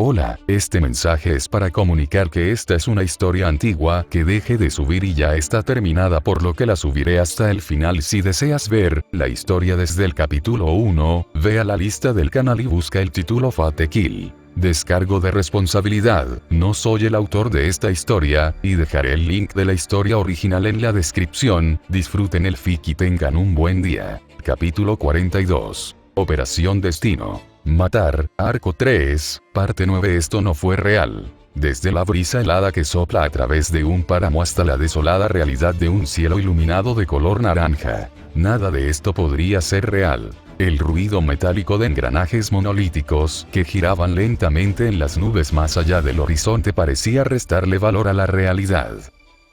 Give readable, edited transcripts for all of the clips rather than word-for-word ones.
Hola, este mensaje es para comunicar que esta es una historia antigua que deje de subir y ya está terminada, por lo que la subiré hasta el final. Si deseas ver la historia desde el capítulo 1, ve a la lista del canal y busca el título Fate Kill. Descargo de responsabilidad, no soy el autor de esta historia, y dejaré el link de la historia original en la descripción. Disfruten el fic y tengan un buen día. Capítulo 42. Operación Destino. Matar, Arco 3, parte 9. Esto no fue real. Desde la brisa helada que sopla a través de un páramo hasta la desolada realidad de un cielo iluminado de color naranja. Nada de esto podría ser real. El ruido metálico de engranajes monolíticos que giraban lentamente en las nubes más allá del horizonte parecía restarle valor a la realidad.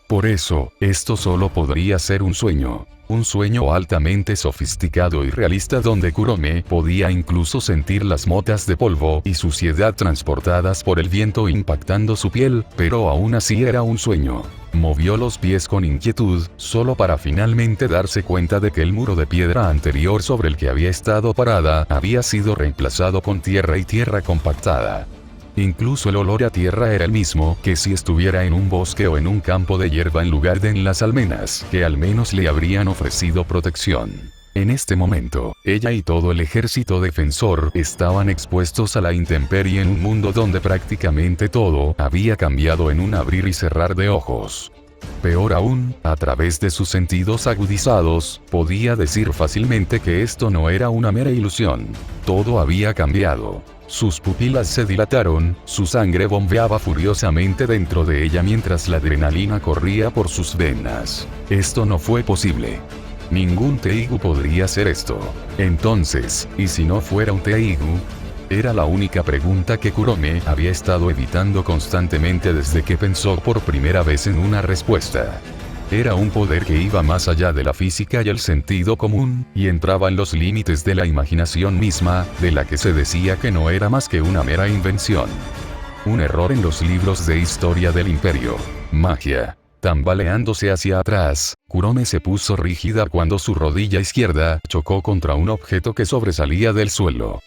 Por eso, esto solo podría ser un sueño altamente sofisticado y realista donde Kurome podía incluso sentir las motas de polvo y suciedad transportadas por el viento impactando su piel, pero aún así era un sueño. Movió los pies con inquietud, solo para finalmente darse cuenta de que el muro de piedra anterior sobre el que había estado parada había sido reemplazado con tierra y tierra compactada. Incluso el olor a tierra era el mismo que si estuviera en un bosque o en un campo de hierba en lugar de en las almenas, que al menos le habrían ofrecido protección. En este momento, ella y todo el ejército defensor estaban expuestos a la intemperie en un mundo donde prácticamente todo había cambiado en un abrir y cerrar de ojos. Peor aún, a través de sus sentidos agudizados, podía decir fácilmente que esto no era una mera ilusión. Todo había cambiado. Sus pupilas se dilataron, su sangre bombeaba furiosamente dentro de ella mientras la adrenalina corría por sus venas. Esto no fue posible. Ningún Teigu podría hacer esto. Entonces, ¿y si no fuera un Teigu? Era la única pregunta que Kurome había estado evitando constantemente desde que pensó por primera vez en una respuesta. Era un poder que iba más allá de la física y el sentido común, y entraba en los límites de la imaginación misma, de la que se decía que no era más que una mera invención. Un error en los libros de historia del imperio. Magia. Tambaleándose hacia atrás, Kurome se puso rígida cuando su rodilla izquierda chocó contra un objeto que sobresalía del suelo.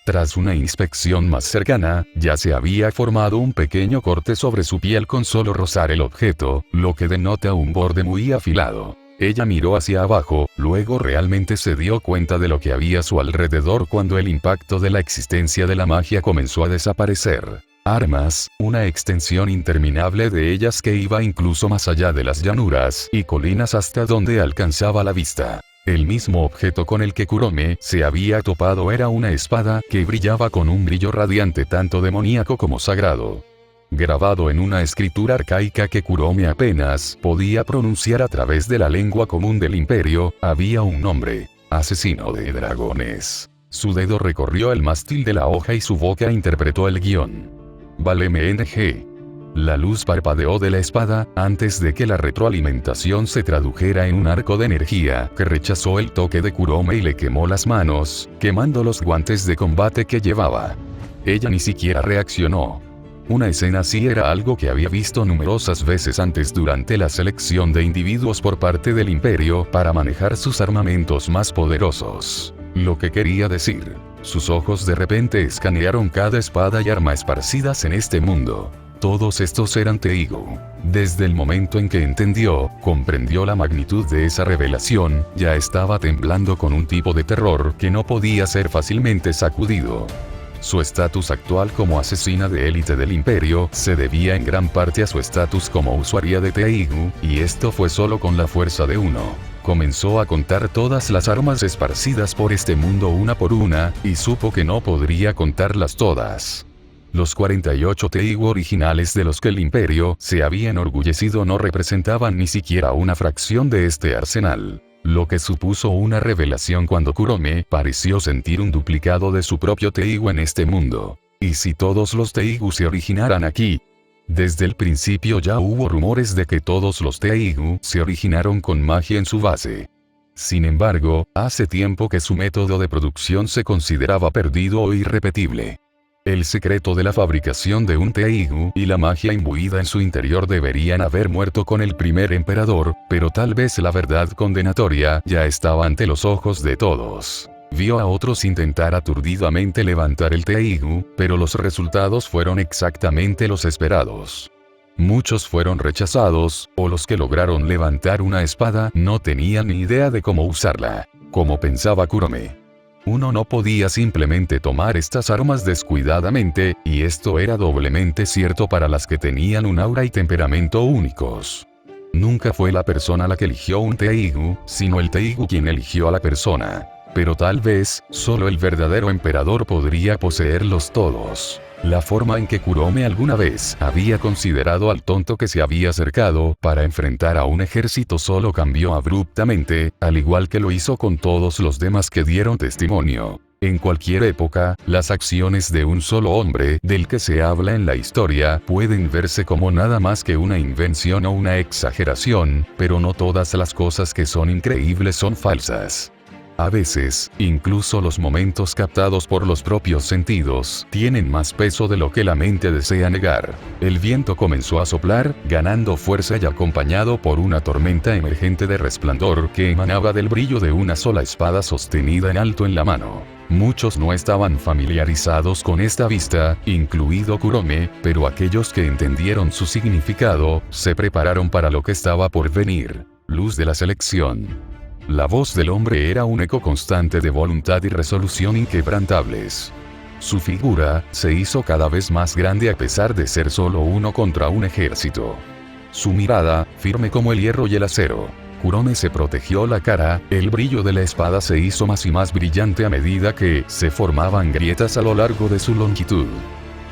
Tras una inspección más cercana, ya se había formado un pequeño corte sobre su piel con solo rozar el objeto, lo que denota un borde muy afilado. Ella miró hacia abajo, luego realmente se dio cuenta de lo que había a su alrededor cuando el impacto de la existencia de la magia comenzó a desaparecer. Armas, una extensión interminable de ellas que iba incluso más allá de las llanuras y colinas hasta donde alcanzaba la vista. El mismo objeto con el que Kurome se había topado era una espada que brillaba con un brillo radiante tanto demoníaco como sagrado. Grabado en una escritura arcaica que Kurome apenas podía pronunciar a través de la lengua común del imperio, había un nombre: asesino de dragones. Su dedo recorrió el mástil de la hoja y su boca interpretó el guión. Vale-MNG. La luz parpadeó de la espada, antes de que la retroalimentación se tradujera en un arco de energía que rechazó el toque de Kurome y le quemó las manos, quemando los guantes de combate que llevaba. Ella ni siquiera reaccionó. Una escena así era algo que había visto numerosas veces antes durante la selección de individuos por parte del imperio para manejar sus armamentos más poderosos. Lo que quería decir, sus ojos de repente escanearon cada espada y arma esparcidas en este mundo. Todos estos eran Teigu. Desde el momento en que comprendió la magnitud de esa revelación, ya estaba temblando con un tipo de terror que no podía ser fácilmente sacudido. Su estatus actual como asesina de élite del imperio se debía en gran parte a su estatus como usuaria de Teigu, y esto fue solo con la fuerza de uno. Comenzó a contar todas las armas esparcidas por este mundo una por una, y supo que no podría contarlas todas. Los 48 Teigu originales de los que el imperio se había enorgullecido no representaban ni siquiera una fracción de este arsenal. Lo que supuso una revelación cuando Kurome pareció sentir un duplicado de su propio Teigu en este mundo. ¿Y si todos los Teigu se originaran aquí? Desde el principio ya hubo rumores de que todos los Teigu se originaron con magia en su base. Sin embargo, hace tiempo que su método de producción se consideraba perdido o irrepetible. El secreto de la fabricación de un Teigu y la magia imbuida en su interior deberían haber muerto con el primer emperador, pero tal vez la verdad condenatoria ya estaba ante los ojos de todos. Vio a otros intentar aturdidamente levantar el Teigu, pero los resultados fueron exactamente los esperados. Muchos fueron rechazados, o los que lograron levantar una espada no tenían ni idea de cómo usarla. Como pensaba Kurome. Uno no podía simplemente tomar estas armas descuidadamente, y esto era doblemente cierto para las que tenían un aura y temperamento únicos. Nunca fue la persona la que eligió un Teigu, sino el Teigu quien eligió a la persona. Pero tal vez, solo el verdadero emperador podría poseerlos todos. La forma en que Kurome alguna vez había considerado al tonto que se había acercado para enfrentar a un ejército solo cambió abruptamente, al igual que lo hizo con todos los demás que dieron testimonio. En cualquier época, las acciones de un solo hombre del que se habla en la historia pueden verse como nada más que una invención o una exageración, pero no todas las cosas que son increíbles son falsas. A veces, incluso los momentos captados por los propios sentidos tienen más peso de lo que la mente desea negar. El viento comenzó a soplar, ganando fuerza y acompañado por una tormenta emergente de resplandor que emanaba del brillo de una sola espada sostenida en alto en la mano. Muchos no estaban familiarizados con esta vista, incluido Kurome, pero aquellos que entendieron su significado, se prepararon para lo que estaba por venir. Luz de la selección. La voz del hombre era un eco constante de voluntad y resolución inquebrantables. Su figura se hizo cada vez más grande a pesar de ser solo uno contra un ejército. Su mirada, firme como el hierro y el acero. Kurome se protegió la cara, el brillo de la espada se hizo más y más brillante a medida que se formaban grietas a lo largo de su longitud.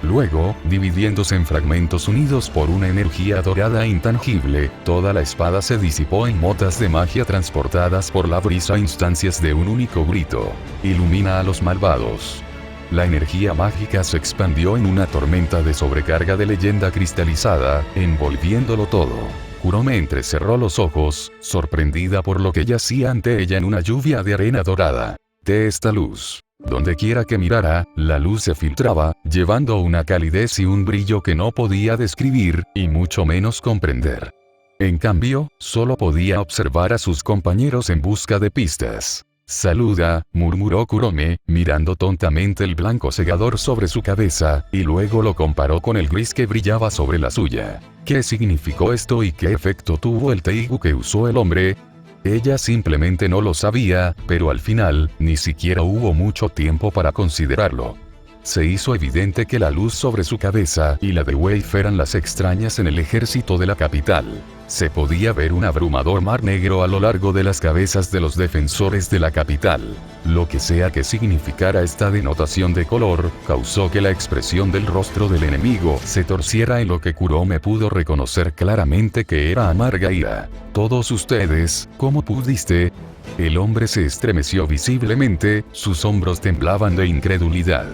Luego, dividiéndose en fragmentos unidos por una energía dorada e intangible, toda la espada se disipó en motas de magia transportadas por la brisa a instancias de un único grito. Ilumina a los malvados. La energía mágica se expandió en una tormenta de sobrecarga de leyenda cristalizada, envolviéndolo todo. Kurome entrecerró los ojos, sorprendida por lo que yacía ante ella en una lluvia de arena dorada. De esta luz. Donde quiera que mirara, la luz se filtraba, llevando una calidez y un brillo que no podía describir, y mucho menos comprender. En cambio, solo podía observar a sus compañeros en busca de pistas. Saluda, murmuró Kurome, mirando tontamente el blanco cegador sobre su cabeza, y luego lo comparó con el gris que brillaba sobre la suya. ¿Qué significó esto y qué efecto tuvo el Teigu que usó el hombre? Ella simplemente no lo sabía, pero al final, ni siquiera hubo mucho tiempo para considerarlo. Se hizo evidente que la luz sobre su cabeza y la de Wave eran las extrañas en el ejército de la capital. Se podía ver un abrumador mar negro a lo largo de las cabezas de los defensores de la capital. Lo que sea que significara esta denotación de color, causó que la expresión del rostro del enemigo se torciera en lo que Kurome pudo reconocer claramente que era amarga ira. Todos ustedes, ¿cómo pudiste? El hombre se estremeció visiblemente, sus hombros temblaban de incredulidad.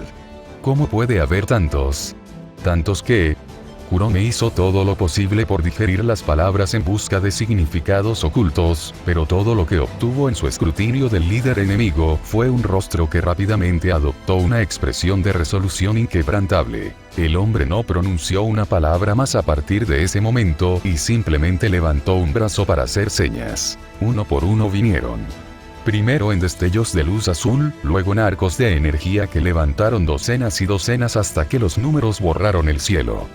¿Cómo puede haber tantos? ¿Tantos qué? Kurome hizo todo lo posible por digerir las palabras en busca de significados ocultos, pero todo lo que obtuvo en su escrutinio del líder enemigo fue un rostro que rápidamente adoptó una expresión de resolución inquebrantable. El hombre no pronunció una palabra más a partir de ese momento y simplemente levantó un brazo para hacer señas. Uno por uno vinieron. Primero en destellos de luz azul, luego en arcos de energía que levantaron docenas y docenas hasta que los números borraron el cielo.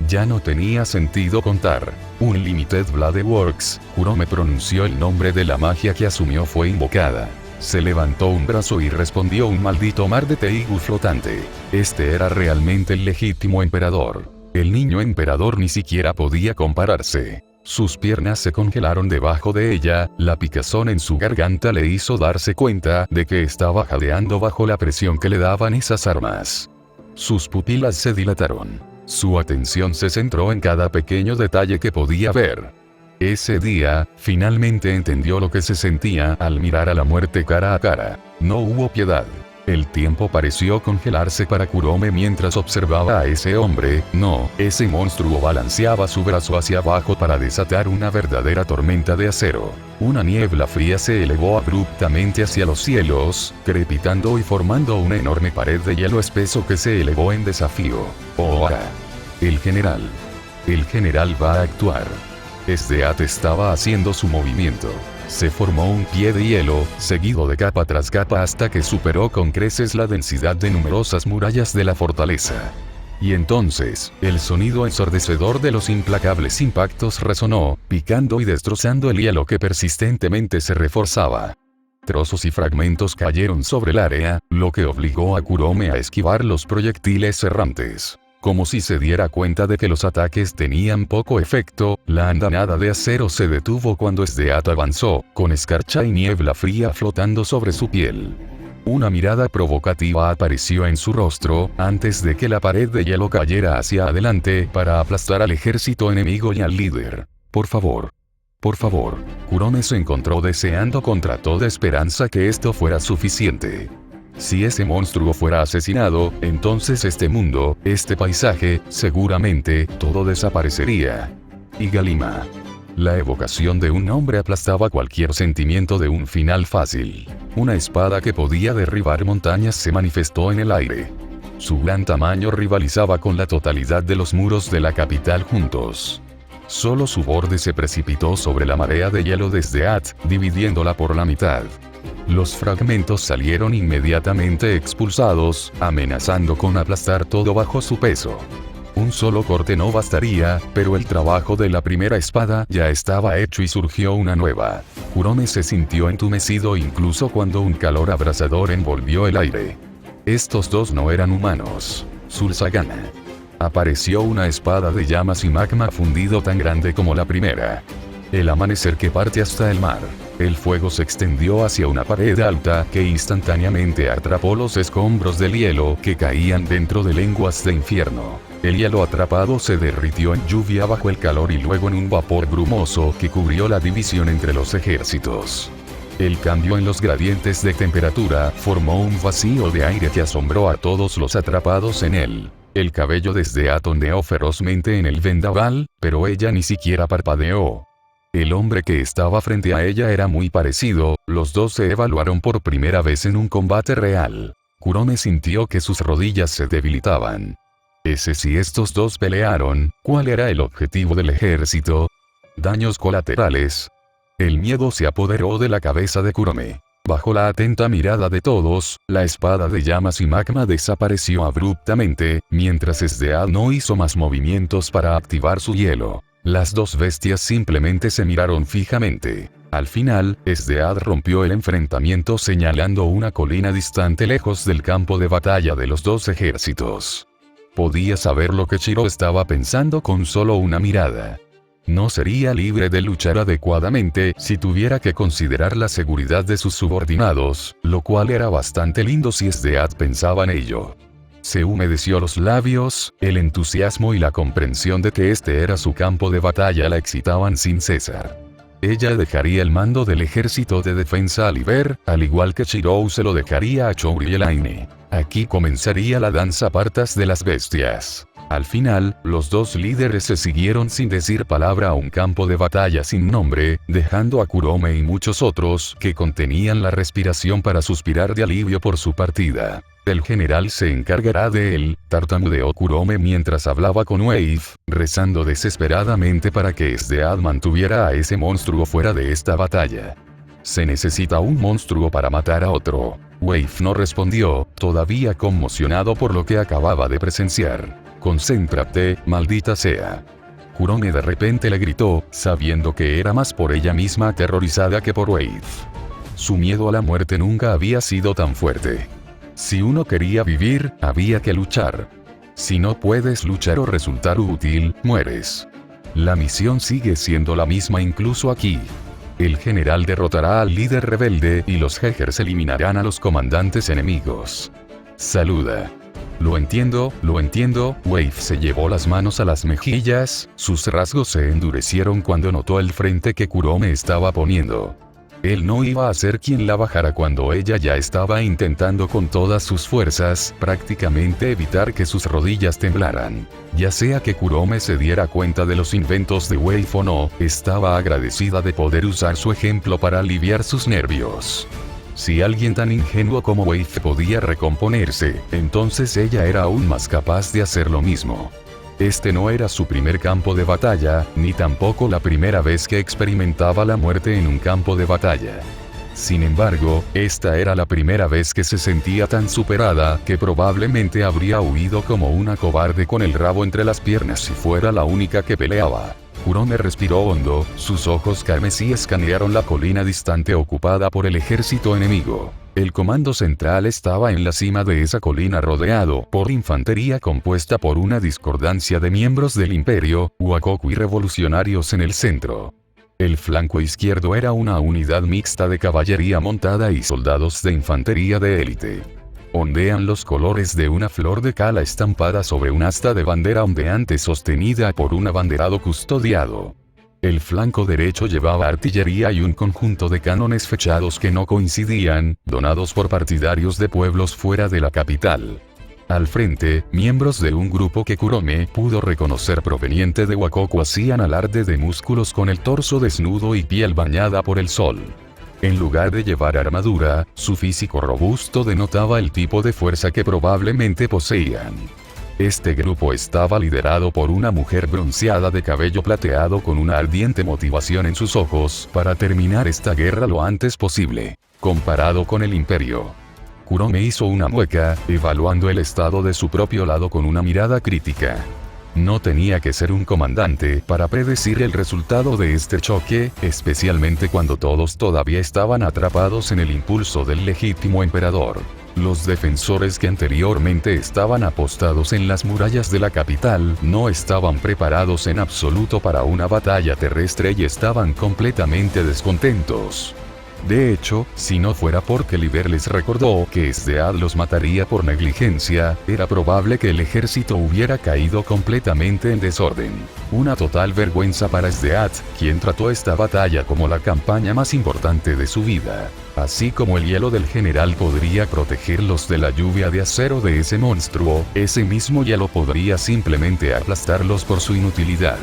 Ya no tenía sentido contar. Unlimited Blade Works, Kurome pronunció el nombre de la magia que asumió fue invocada. Se levantó un brazo y respondió un maldito mar de Teigu flotante. Este era realmente el legítimo emperador. El niño emperador ni siquiera podía compararse. Sus piernas se congelaron debajo de ella, la picazón en su garganta le hizo darse cuenta de que estaba jadeando bajo la presión que le daban esas armas. Sus pupilas se dilataron. Su atención se centró en cada pequeño detalle que podía ver. Ese día, finalmente entendió lo que se sentía al mirar a la muerte cara a cara. No hubo piedad. El tiempo pareció congelarse para Kurome mientras observaba a ese hombre. No, ese monstruo balanceaba su brazo hacia abajo para desatar una verdadera tormenta de acero. Una niebla fría se elevó abruptamente hacia los cielos, crepitando y formando una enorme pared de hielo espeso que se elevó en desafío. ¡Ahora! El general. El general va a actuar. Esdeat estaba haciendo su movimiento. Se formó un pie de hielo, seguido de capa tras capa hasta que superó con creces la densidad de numerosas murallas de la fortaleza. Y entonces, el sonido ensordecedor de los implacables impactos resonó, picando y destrozando el hielo que persistentemente se reforzaba. Trozos y fragmentos cayeron sobre el área, lo que obligó a Kurome a esquivar los proyectiles errantes. Como si se diera cuenta de que los ataques tenían poco efecto, la andanada de acero se detuvo cuando Sdeat avanzó, con escarcha y niebla fría flotando sobre su piel. Una mirada provocativa apareció en su rostro, antes de que la pared de hielo cayera hacia adelante para aplastar al ejército enemigo y al líder. Por favor. Por favor. Kurome se encontró deseando contra toda esperanza que esto fuera suficiente. Si ese monstruo fuera asesinado, entonces este mundo, este paisaje, seguramente, todo desaparecería. Y Galima. La evocación de un nombre aplastaba cualquier sentimiento de un final fácil. Una espada que podía derribar montañas se manifestó en el aire. Su gran tamaño rivalizaba con la totalidad de los muros de la capital juntos. Solo su borde se precipitó sobre la marea de hielo de Sdeat, dividiéndola por la mitad. Los fragmentos salieron inmediatamente expulsados, amenazando con aplastar todo bajo su peso. Un solo corte no bastaría, pero el trabajo de la primera espada ya estaba hecho y surgió una nueva. Kurome se sintió entumecido incluso cuando un calor abrasador envolvió el aire. Estos dos no eran humanos. Sursagana. Apareció una espada de llamas y magma fundido tan grande como la primera. El amanecer que parte hasta el mar. El fuego se extendió hacia una pared alta que instantáneamente atrapó los escombros del hielo que caían dentro de lenguas de infierno. El hielo atrapado se derritió en lluvia bajo el calor y luego en un vapor brumoso que cubrió la división entre los ejércitos. El cambio en los gradientes de temperatura formó un vacío de aire que asombró a todos los atrapados en él. El cabello de Sdeat ondeó ferozmente en el vendaval, pero ella ni siquiera parpadeó. El hombre que estaba frente a ella era muy parecido, los dos se evaluaron por primera vez en un combate real. Kurome sintió que sus rodillas se debilitaban. Si estos dos pelearon, ¿cuál era el objetivo del ejército? Daños colaterales. El miedo se apoderó de la cabeza de Kurome. Bajo la atenta mirada de todos, la espada de llamas y magma desapareció abruptamente, mientras Sdeat no hizo más movimientos para activar su hielo. Las dos bestias simplemente se miraron fijamente. Al final, Sdeat rompió el enfrentamiento señalando una colina distante lejos del campo de batalla de los dos ejércitos. Podía saber lo que Shiro estaba pensando con solo una mirada. No sería libre de luchar adecuadamente si tuviera que considerar la seguridad de sus subordinados, lo cual era bastante lindo si Sdeat pensaba en ello. Se humedeció los labios, el entusiasmo y la comprensión de que este era su campo de batalla la excitaban sin cesar. Ella dejaría el mando del ejército de defensa a Liber, al igual que Shirou se lo dejaría a Chouri y Elaine. Aquí comenzaría la danza partas de las bestias. Al final, los dos líderes se siguieron sin decir palabra a un campo de batalla sin nombre, dejando a Kurome y muchos otros que contenían la respiración para suspirar de alivio por su partida. El general se encargará de él, tartamudeó Kurome mientras hablaba con Wave, rezando desesperadamente para que Sdeat mantuviera a ese monstruo fuera de esta batalla. Se necesita un monstruo para matar a otro. Wave no respondió, todavía conmocionado por lo que acababa de presenciar. Concéntrate, maldita sea. Kurome de repente le gritó, sabiendo que era más por ella misma aterrorizada que por Wave. Su miedo a la muerte nunca había sido tan fuerte. Si uno quería vivir, había que luchar. Si no puedes luchar o resultar útil, mueres. La misión sigue siendo la misma incluso aquí. El general derrotará al líder rebelde y los Hegers eliminarán a los comandantes enemigos. Saluda. Lo entiendo, Wave se llevó las manos a las mejillas, sus rasgos se endurecieron cuando notó el frente que Kurome estaba poniendo. Él no iba a ser quien la bajara cuando ella ya estaba intentando con todas sus fuerzas, prácticamente evitar que sus rodillas temblaran. Ya sea que Kurome se diera cuenta de los inventos de Wave o no, estaba agradecida de poder usar su ejemplo para aliviar sus nervios. Si alguien tan ingenuo como Wave podía recomponerse, entonces ella era aún más capaz de hacer lo mismo. Este no era su primer campo de batalla, ni tampoco la primera vez que experimentaba la muerte en un campo de batalla. Sin embargo, esta era la primera vez que se sentía tan superada que probablemente habría huido como una cobarde con el rabo entre las piernas si fuera la única que peleaba. Kurome respiró hondo, sus ojos carmesí escanearon la colina distante ocupada por el ejército enemigo. El comando central estaba en la cima de esa colina rodeado por infantería compuesta por una discordancia de miembros del imperio, Wakoku y revolucionarios en el centro. El flanco izquierdo era una unidad mixta de caballería montada y soldados de infantería de élite. Ondean los colores de una flor de cala estampada sobre un asta de bandera ondeante sostenida por un abanderado custodiado. El flanco derecho llevaba artillería y un conjunto de cánones fechados que no coincidían, donados por partidarios de pueblos fuera de la capital. Al frente, miembros de un grupo que Kurome pudo reconocer proveniente de Wakoku hacían alarde de músculos con el torso desnudo y piel bañada por el sol. En lugar de llevar armadura, su físico robusto denotaba el tipo de fuerza que probablemente poseían. Este grupo estaba liderado por una mujer bronceada de cabello plateado con una ardiente motivación en sus ojos para terminar esta guerra lo antes posible. Comparado con el imperio, Kurome hizo una mueca, evaluando el estado de su propio lado con una mirada crítica. No tenía que ser un comandante para predecir el resultado de este choque, especialmente cuando todos todavía estaban atrapados en el impulso del legítimo emperador. Los defensores que anteriormente estaban apostados en las murallas de la capital no estaban preparados en absoluto para una batalla terrestre y estaban completamente descontentos. De hecho, si no fuera porque Liber les recordó que Sdead los mataría por negligencia, era probable que el ejército hubiera caído completamente en desorden. Una total vergüenza para Sdead, quien trató esta batalla como la campaña más importante de su vida. Así como el hielo del general podría protegerlos de la lluvia de acero de ese monstruo, ese mismo hielo podría simplemente aplastarlos por su inutilidad.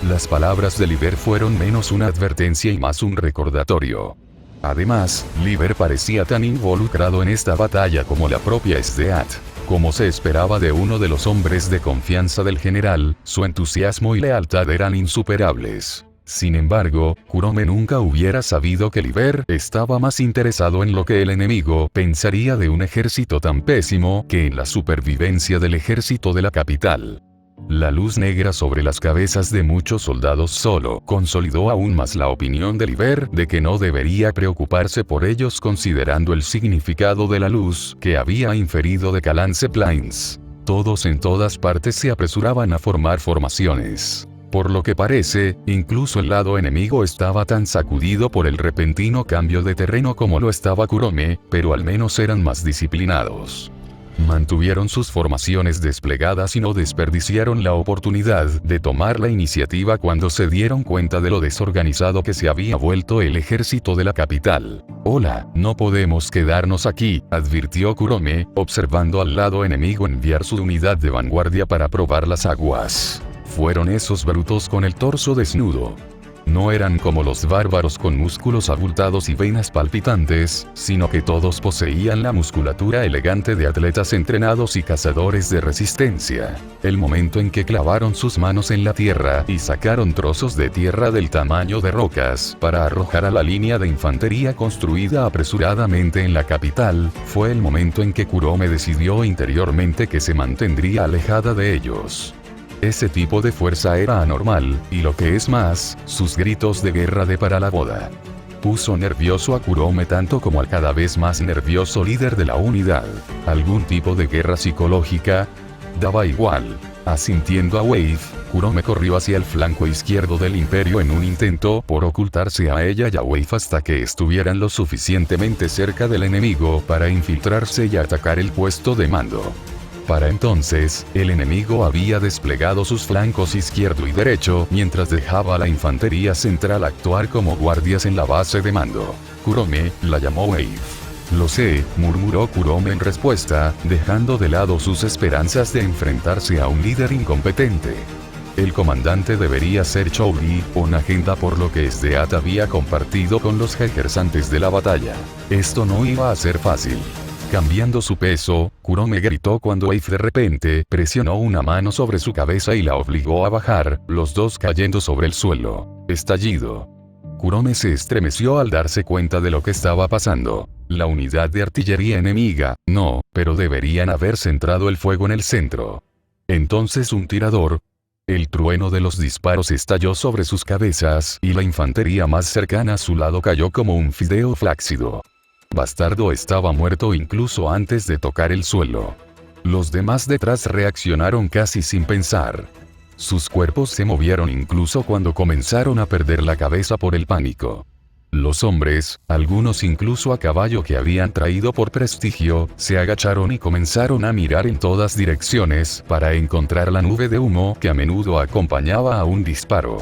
Las palabras de Liber fueron menos una advertencia y más un recordatorio. Además, Liber parecía tan involucrado en esta batalla como la propia Sdead. Como se esperaba de uno de los hombres de confianza del general, su entusiasmo y lealtad eran insuperables. Sin embargo, Kurome nunca hubiera sabido que Liber estaba más interesado en lo que el enemigo pensaría de un ejército tan pésimo que en la supervivencia del ejército de la capital. La luz negra sobre las cabezas de muchos soldados solo consolidó aún más la opinión de Liber de que no debería preocuparse por ellos considerando el significado de la luz que había inferido de Calance Plains. Todos en todas partes se apresuraban a formar formaciones. Por lo que parece, incluso el lado enemigo estaba tan sacudido por el repentino cambio de terreno como lo estaba Kurome, pero al menos eran más disciplinados. Mantuvieron sus formaciones desplegadas y no desperdiciaron la oportunidad de tomar la iniciativa cuando se dieron cuenta de lo desorganizado que se había vuelto el ejército de la capital. «Hola, no podemos quedarnos aquí», advirtió Kurome, observando al lado enemigo enviar su unidad de vanguardia para probar las aguas. Fueron esos brutos con el torso desnudo. No eran como los bárbaros con músculos abultados y venas palpitantes, sino que todos poseían la musculatura elegante de atletas entrenados y cazadores de resistencia. El momento en que clavaron sus manos en la tierra y sacaron trozos de tierra del tamaño de rocas para arrojar a la línea de infantería construida apresuradamente en la capital, fue el momento en que Kurome decidió interiormente que se mantendría alejada de ellos. Ese tipo de fuerza era anormal, y lo que es más, sus gritos de guerra de para la boda. Puso nervioso a Kurome tanto como al cada vez más nervioso líder de la unidad. ¿Algún tipo de guerra psicológica? Daba igual. Asintiendo a Wave, Kurome corrió hacia el flanco izquierdo del imperio en un intento por ocultarse a ella y a Wave hasta que estuvieran lo suficientemente cerca del enemigo para infiltrarse y atacar el puesto de mando. Para entonces, el enemigo había desplegado sus flancos izquierdo y derecho mientras dejaba a la infantería central actuar como guardias en la base de mando. Kurome la llamó Wave. «Lo sé», murmuró Kurome en respuesta, dejando de lado sus esperanzas de enfrentarse a un líder incompetente. El comandante debería ser Chouri, una agenda por lo que Sdead había compartido con los Hegers antes de la batalla. Esto no iba a ser fácil. Cambiando su peso, Kurome gritó cuando Wave de repente presionó una mano sobre su cabeza y la obligó a bajar, los dos cayendo sobre el suelo. Estallido. Kurome se estremeció al darse cuenta de lo que estaba pasando. La unidad de artillería enemiga, no, pero deberían haber centrado el fuego en el centro. Entonces un tirador. El trueno de los disparos estalló sobre sus cabezas y la infantería más cercana a su lado cayó como un fideo flácido. Bastardo estaba muerto incluso antes de tocar el suelo. Los demás detrás reaccionaron casi sin pensar. Sus cuerpos se movieron incluso cuando comenzaron a perder la cabeza por el pánico. Los hombres, algunos incluso a caballo que habían traído por prestigio, se agacharon y comenzaron a mirar en todas direcciones para encontrar la nube de humo que a menudo acompañaba a un disparo.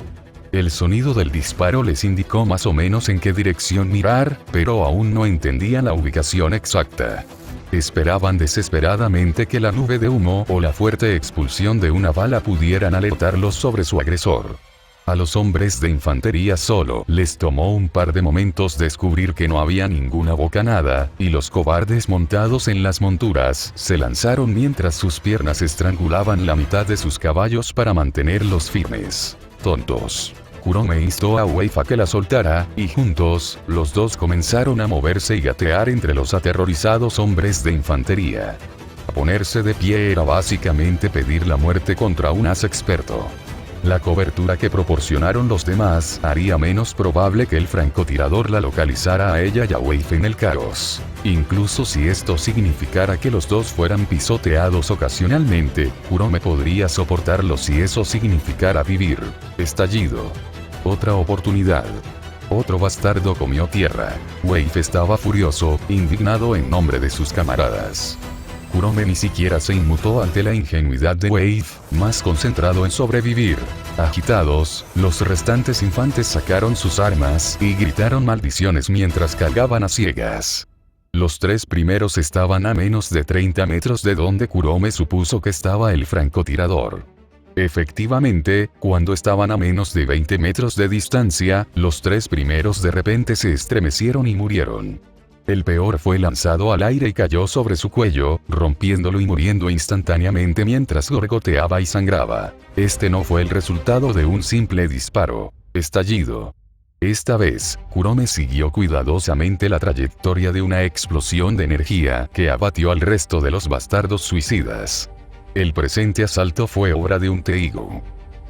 El sonido del disparo les indicó más o menos en qué dirección mirar, pero aún no entendían la ubicación exacta. Esperaban desesperadamente que la nube de humo o la fuerte expulsión de una bala pudieran alertarlos sobre su agresor. A los hombres de infantería solo les tomó un par de momentos descubrir que no había ninguna bocanada, y los cobardes montados en las monturas se lanzaron mientras sus piernas estrangulaban la mitad de sus caballos para mantenerlos firmes. Tontos. Kurome instó a Wave a que la soltara, y juntos, los dos comenzaron a moverse y gatear entre los aterrorizados hombres de infantería. Ponerse de pie era básicamente pedir la muerte contra un as experto. La cobertura que proporcionaron los demás haría menos probable que el francotirador la localizara a ella y a Wave en el caos. Incluso si esto significara que los dos fueran pisoteados ocasionalmente, Kurome podría soportarlo si eso significara vivir. Estallido. Otra oportunidad. Otro bastardo comió tierra. Wave estaba furioso, indignado en nombre de sus camaradas. Kurome ni siquiera se inmutó ante la ingenuidad de Wave, más concentrado en sobrevivir. Agitados, los restantes infantes sacaron sus armas y gritaron maldiciones mientras cargaban a ciegas. Los tres primeros estaban a menos de 30 metros de donde Kurome supuso que estaba el francotirador. Efectivamente, cuando estaban a menos de 20 metros de distancia, los tres primeros de repente se estremecieron y murieron. El peor fue lanzado al aire y cayó sobre su cuello, rompiéndolo y muriendo instantáneamente mientras gorgoteaba y sangraba. Este no fue el resultado de un simple disparo. Estallido. Esta vez, Kurome siguió cuidadosamente la trayectoria de una explosión de energía que abatió al resto de los bastardos suicidas. El presente asalto fue obra de un Teigo.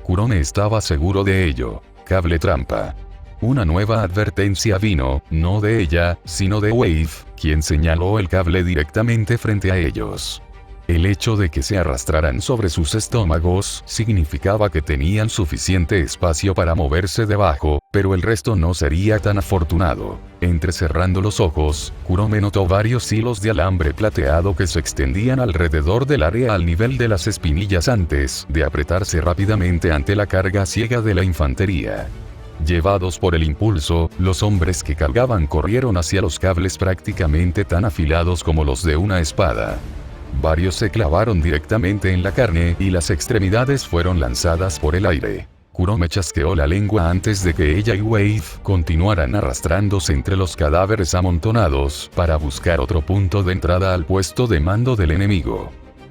Kurome estaba seguro de ello. Cable trampa. Una nueva advertencia vino, no de ella, sino de Wave, quien señaló el cable directamente frente a ellos. El hecho de que se arrastraran sobre sus estómagos significaba que tenían suficiente espacio para moverse debajo, pero el resto no sería tan afortunado. Entrecerrando los ojos, Kurome notó varios hilos de alambre plateado que se extendían alrededor del área al nivel de las espinillas antes de apretarse rápidamente ante la carga ciega de la infantería. Llevados por el impulso, los hombres que cargaban corrieron hacia los cables prácticamente tan afilados como los de una espada. Varios se clavaron directamente en la carne y las extremidades fueron lanzadas por el aire. Kurome chasqueó la lengua antes de que ella y Wave continuaran arrastrándose entre los cadáveres amontonados para buscar otro punto de entrada al puesto de mando del enemigo.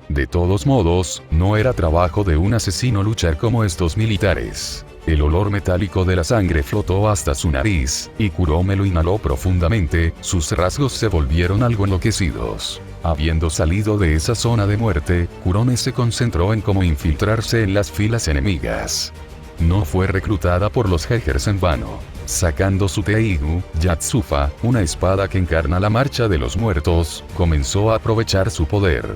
De todos modos, no era trabajo de un asesino luchar como estos militares. El olor metálico de la sangre flotó hasta su nariz, y Kurome lo inhaló profundamente, sus rasgos se volvieron algo enloquecidos. Habiendo salido de esa zona de muerte, Kurome se concentró en cómo infiltrarse en las filas enemigas. No fue reclutada por los Hegers en vano. Sacando su Teigu, Yatsufa, una espada que encarna la marcha de los muertos, comenzó a aprovechar su poder.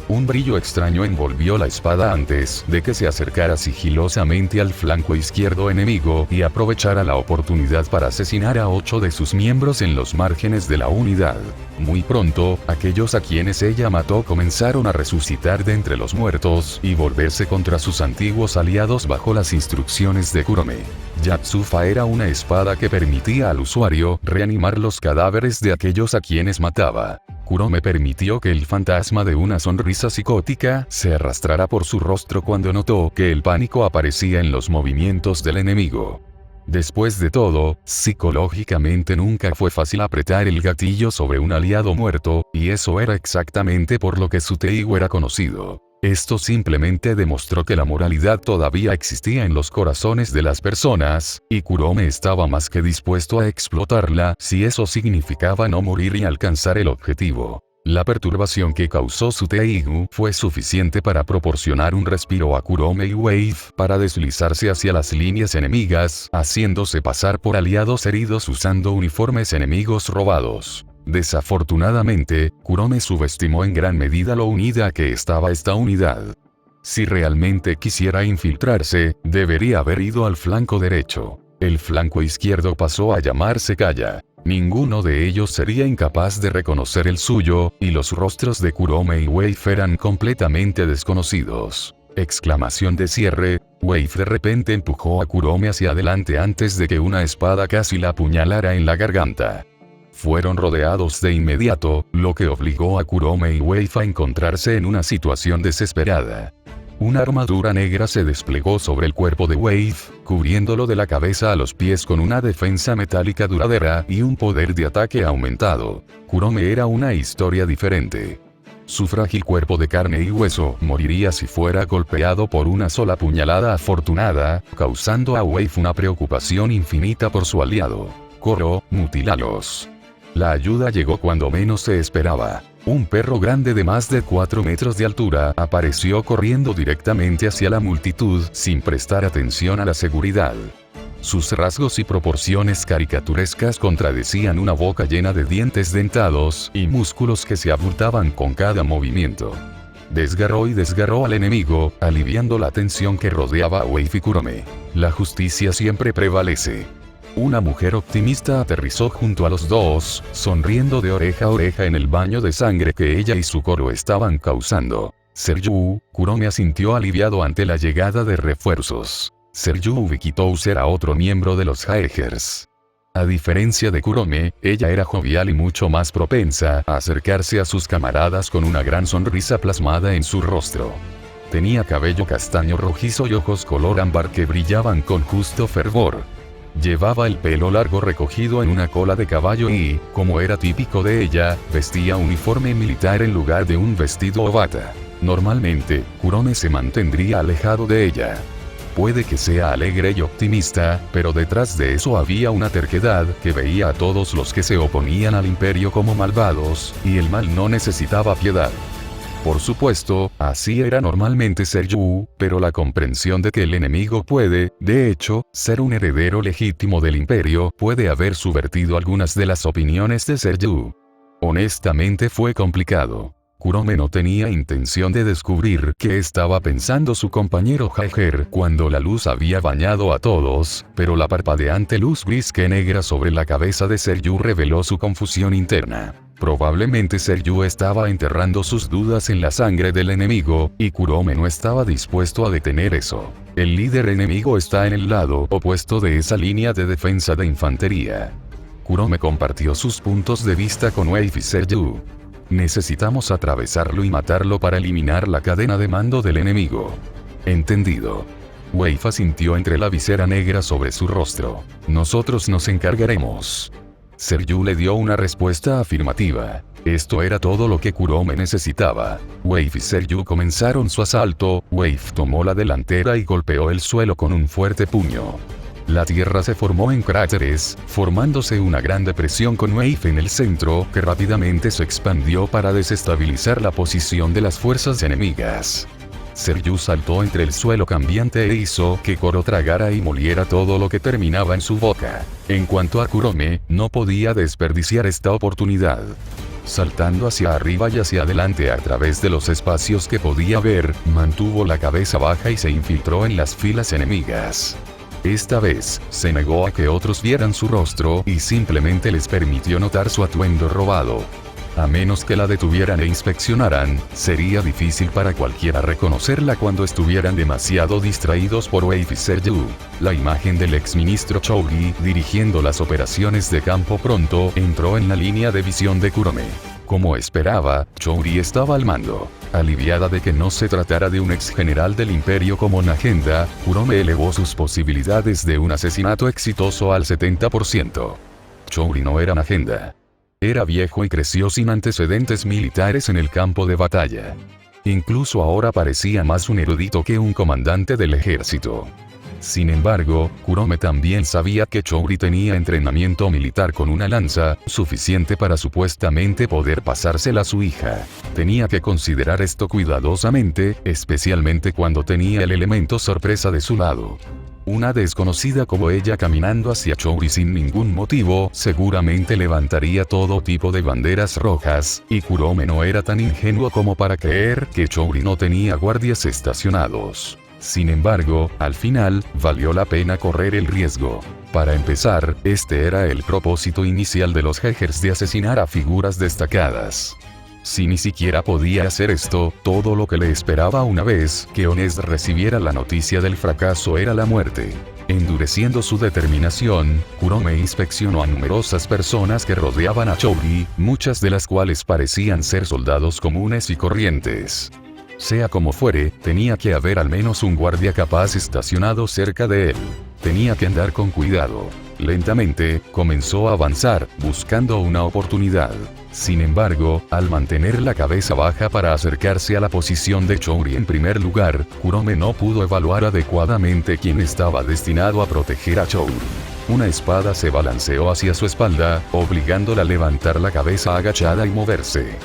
Un brillo extraño envolvió la espada antes de que se acercara sigilosamente al flanco izquierdo enemigo y aprovechara la oportunidad para asesinar a 8 de sus miembros en los márgenes de la unidad. Muy pronto, aquellos a quienes ella mató comenzaron a resucitar de entre los muertos y volverse contra sus antiguos aliados bajo las instrucciones de Kurome. Yatsufa era una espada que permitía al usuario reanimar los cadáveres de aquellos a quienes mataba. Kurome permitió que el fantasma de una sonrisa psicótica se arrastrara por su rostro cuando notó que el pánico aparecía en los movimientos del enemigo. Después de todo, psicológicamente nunca fue fácil apretar el gatillo sobre un aliado muerto, y eso era exactamente por lo que Suteigo era conocido. Esto simplemente demostró que la moralidad todavía existía en los corazones de las personas, y Kurome estaba más que dispuesto a explotarla si eso significaba no morir y alcanzar el objetivo. La perturbación que causó Suteigo fue suficiente para proporcionar un respiro a Kurome y Wave para deslizarse hacia las líneas enemigas, haciéndose pasar por aliados heridos usando uniformes enemigos robados. Desafortunadamente, Kurome subestimó en gran medida lo unida que estaba esta unidad. Si realmente quisiera infiltrarse, debería haber ido al flanco derecho. El flanco izquierdo pasó a llamarse Kaya. Ninguno de ellos sería incapaz de reconocer el suyo, y los rostros de Kurome y Wave eran completamente desconocidos. Exclamación de cierre. Wave de repente empujó a Kurome hacia adelante antes de que una espada casi la apuñalara en la garganta. Fueron rodeados de inmediato, lo que obligó a Kurome y Wave a encontrarse en una situación desesperada. Una armadura negra se desplegó sobre el cuerpo de Wave, cubriéndolo de la cabeza a los pies con una defensa metálica duradera y un poder de ataque aumentado. Kurome era una historia diferente. Su frágil cuerpo de carne y hueso moriría si fuera golpeado por una sola puñalada afortunada, causando a Wave una preocupación infinita por su aliado. Koro, mutílalos. La ayuda llegó cuando menos se esperaba. Un perro grande de más de 4 metros de altura apareció corriendo directamente hacia la multitud sin prestar atención a la seguridad. Sus rasgos y proporciones caricaturescas contradecían una boca llena de dientes dentados y músculos que se abultaban con cada movimiento. Desgarró y desgarró al enemigo, aliviando la tensión que rodeaba a Wave y Kurome. La justicia siempre prevalece. Una mujer optimista aterrizó junto a los dos, sonriendo de oreja a oreja en el baño de sangre que ella y su Koro estaban causando. Seryu, Kurome asintió aliviado ante la llegada de refuerzos. Seryu Ubikitous era otro miembro de los Jaegers. A diferencia de Kurome, ella era jovial y mucho más propensa a acercarse a sus camaradas con una gran sonrisa plasmada en su rostro. Tenía cabello castaño rojizo y ojos color ámbar que brillaban con justo fervor. Llevaba el pelo largo recogido en una cola de caballo y, como era típico de ella, vestía uniforme militar en lugar de un vestido o bata. Normalmente, Kurome se mantendría alejado de ella. Puede que sea alegre y optimista, pero detrás de eso había una terquedad que veía a todos los que se oponían al imperio como malvados, y el mal no necesitaba piedad. Por supuesto, así era normalmente Seryu, pero la comprensión de que el enemigo puede, de hecho, ser un heredero legítimo del imperio puede haber subvertido algunas de las opiniones de Seryu. Honestamente fue complicado. Kurome no tenía intención de descubrir qué estaba pensando su compañero Jaeger cuando la luz había bañado a todos, pero la parpadeante luz gris que negra sobre la cabeza de Seryu reveló su confusión interna. Probablemente Seryu estaba enterrando sus dudas en la sangre del enemigo, y Kurome no estaba dispuesto a detener eso. El líder enemigo está en el lado opuesto de esa línea de defensa de infantería. Kurome compartió sus puntos de vista con Wave y Seryu. Necesitamos atravesarlo y matarlo para eliminar la cadena de mando del enemigo. Entendido. Wave asintió entre la visera negra sobre su rostro. Nosotros nos encargaremos. Seryu le dio una respuesta afirmativa. Esto era todo lo que Kurome necesitaba. Wave y Seryu comenzaron su asalto. Wave tomó la delantera y golpeó el suelo con un fuerte puño. La tierra se formó en cráteres, formándose una gran depresión con Wave en el centro, que rápidamente se expandió para desestabilizar la posición de las fuerzas enemigas. Seryu saltó entre el suelo cambiante e hizo que Koro tragara y moliera todo lo que terminaba en su boca. En cuanto a Kurome, no podía desperdiciar esta oportunidad. Saltando hacia arriba y hacia adelante a través de los espacios que podía ver, mantuvo la cabeza baja y se infiltró en las filas enemigas. Esta vez, se negó a que otros vieran su rostro y simplemente les permitió notar su atuendo robado. A menos que la detuvieran e inspeccionaran, sería difícil para cualquiera reconocerla cuando estuvieran demasiado distraídos por Wave y Seryu. La imagen del exministro Chouri dirigiendo las operaciones de campo pronto entró en la línea de visión de Kurome. Como esperaba, Chouri estaba al mando. Aliviada de que no se tratara de un ex general del imperio como Nagenda, Kurome elevó sus posibilidades de un asesinato exitoso al 70%. Chouri no era Nagenda. Era viejo y creció sin antecedentes militares en el campo de batalla. Incluso ahora parecía más un erudito que un comandante del ejército. Sin embargo, Kurome también sabía que Chouri tenía entrenamiento militar con una lanza, suficiente para supuestamente poder pasársela a su hija. Tenía que considerar esto cuidadosamente, especialmente cuando tenía el elemento sorpresa de su lado. Una desconocida como ella caminando hacia Chouri sin ningún motivo, seguramente levantaría todo tipo de banderas rojas, y Kurome no era tan ingenuo como para creer que Chouri no tenía guardias estacionados. Sin embargo, al final, valió la pena correr el riesgo. Para empezar, este era el propósito inicial de los Hegers de asesinar a figuras destacadas. Si ni siquiera podía hacer esto, todo lo que le esperaba una vez que Honest recibiera la noticia del fracaso era la muerte. Endureciendo su determinación, Kurome inspeccionó a numerosas personas que rodeaban a Chouri, muchas de las cuales parecían ser soldados comunes y corrientes. Sea como fuere, tenía que haber al menos un guardia capaz estacionado cerca de él. Tenía que andar con cuidado. Lentamente, comenzó a avanzar, buscando una oportunidad. Sin embargo, al mantener la cabeza baja para acercarse a la posición de Chouri en primer lugar, Kurome no pudo evaluar adecuadamente quién estaba destinado a proteger a Chouri. Una espada se balanceó hacia su espalda, obligándola a levantar la cabeza agachada y moverse.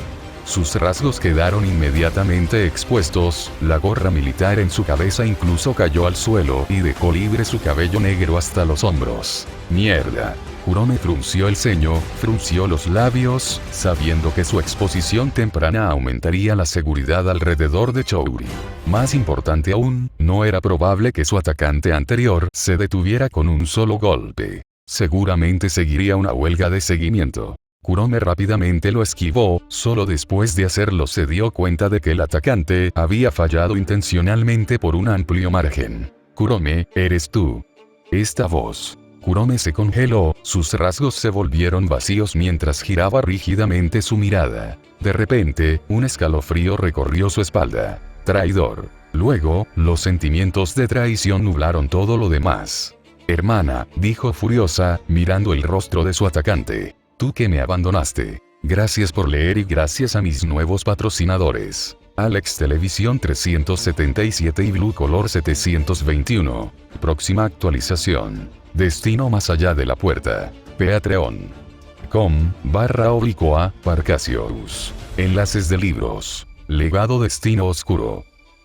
Sus rasgos quedaron inmediatamente expuestos, la gorra militar en su cabeza incluso cayó al suelo y dejó libre su cabello negro hasta los hombros. ¡Mierda! Kurome frunció el ceño, frunció los labios, sabiendo que su exposición temprana aumentaría la seguridad alrededor de Chouri. Más importante aún, no era probable que su atacante anterior se detuviera con un solo golpe. Seguramente seguiría una huelga de seguimiento. Kurome rápidamente lo esquivó, solo después de hacerlo se dio cuenta de que el atacante había fallado intencionalmente por un amplio margen. Kurome, eres tú. Esta voz. Kurome se congeló, sus rasgos se volvieron vacíos mientras giraba rígidamente su mirada. De repente, un escalofrío recorrió su espalda. Traidor. Luego, los sentimientos de traición nublaron todo lo demás. Hermana, dijo furiosa, mirando el rostro de su atacante. Tú que me abandonaste. Gracias por leer y gracias a mis nuevos patrocinadores. Alex Televisión 377 y Blue Color 721. Próxima actualización. Destino más allá de la puerta. Patreon.com/Parcasius. Enlaces de libros. Legado Destino Oscuro.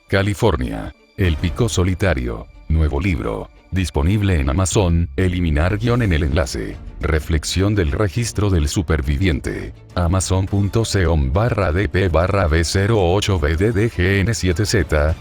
California. El Pico Solitario. Nuevo libro. Disponible en Amazon, eliminar guión en el enlace. Reflexión del registro del superviviente. Amazon.com/dp/b08bddgn7z